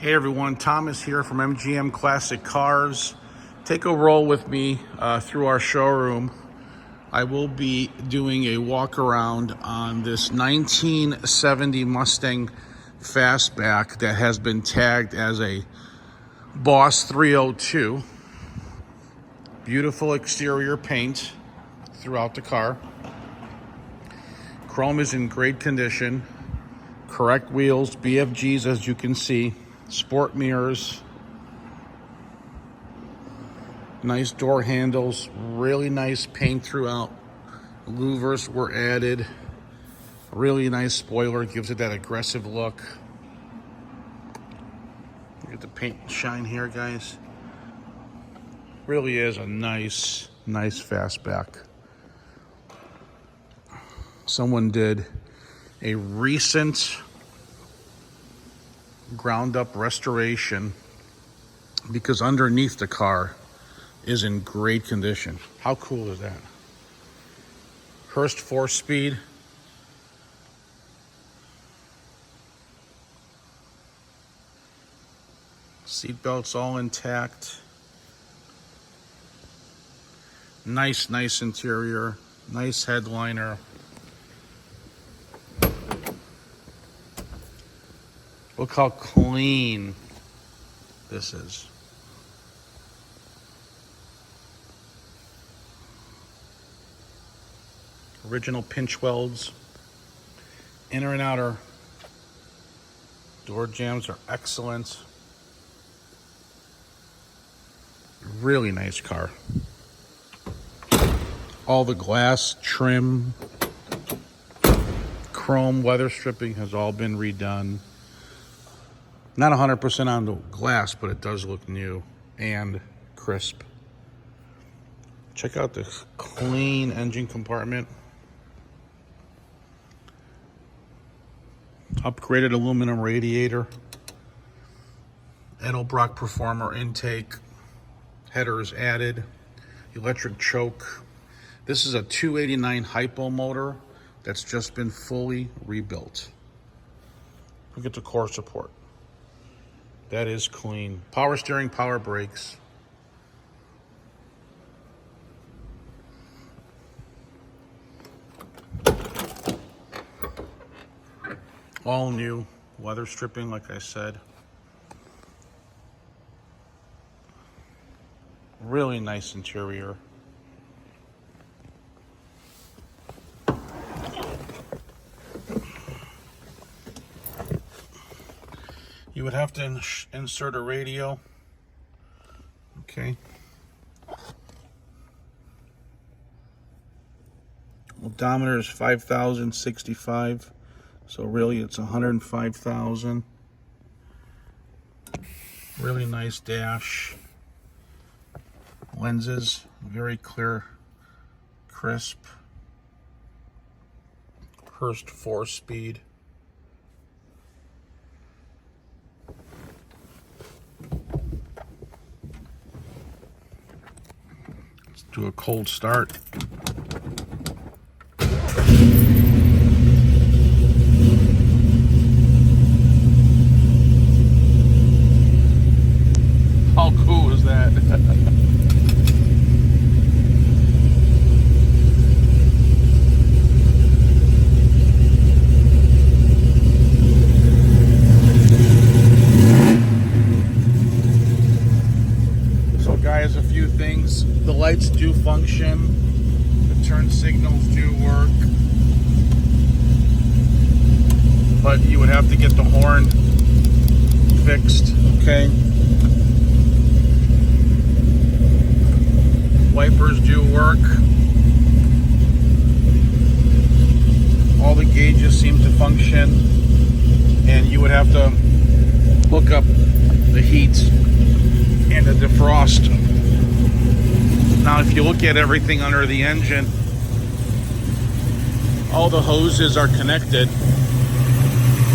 Hey everyone, Thomas here from MGM Classic Cars. Take a roll with me through our showroom. I will be doing a walk around on this 1970 Mustang Fastback that has been tagged as a Boss 302. Beautiful exterior paint throughout the car. Chrome is in great condition. Correct wheels, BFGs as you can see. Sport mirrors, nice door handles, really nice paint throughout. Louvers were added. Really nice spoiler, gives it that aggressive look. Look at the paint shine here, guys. Really is a nice fastback. Someone did a recent ground up restoration because underneath the car is in great condition. How cool is that? Hurst 4-speed. Seat belts all intact. Nice interior. Nice headliner. Look how clean this is. Original pinch welds. Inner and outer door jambs are excellent. Really nice car. All the glass trim, chrome weather stripping has all been redone. Not 100% on the glass, but it does look new and crisp. Check out this clean engine compartment. Upgraded aluminum radiator. Edelbrock Performer intake. Headers added. Electric choke. This is a 289 hypo motor that's just been fully rebuilt. Look at the core support. That is clean. Power steering, power brakes. All new weather stripping, like I said. Really nice interior. You would have to insert a radio. Okay. Odometer is 5,065. So really it's 105,000. Really nice dash. Lenses, very clear, crisp. Hurst 4-speed. Do a cold start. How cool is that? So guys, a few things. The lights do function. The turn signals do work. But you would have to get the horn fixed, okay? Wipers do work. All the gauges seem to function. And you would have to hook up the heat and the defrost. Now, if you look at everything under the engine, all the hoses are connected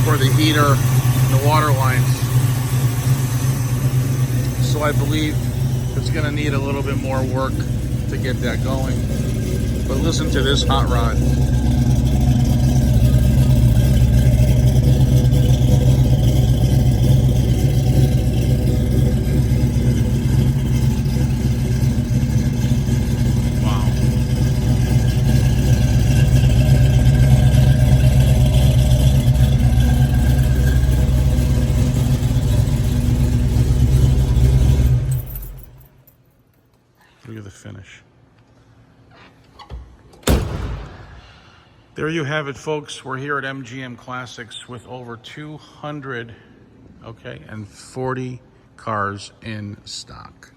for the heater and the water lines. So I believe it's going to need a little bit more work to get that going. But listen to this hot rod. finish. There you have it, folks. We're here at MGM Classics with over 240 cars in stock.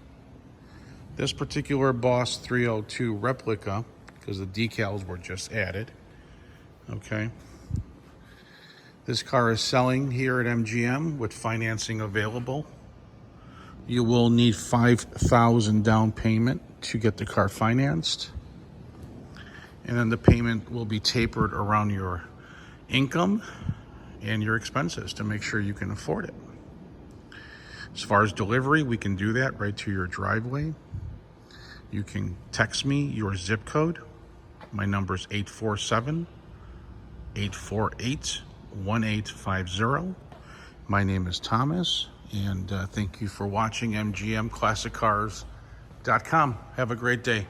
This particular Boss 302 replica, because the decals were just added, okay? This car is selling here at MGM with financing available. You will need $5,000 down payment to get the car financed. And then the payment will be tapered around your income and your expenses to make sure you can afford it. As far as delivery, we can do that right to your driveway. You can text me your zip code. My number is 847-848-1850. My name is Thomas, and thank you for watching MGMClassicCars.com. Have a great day.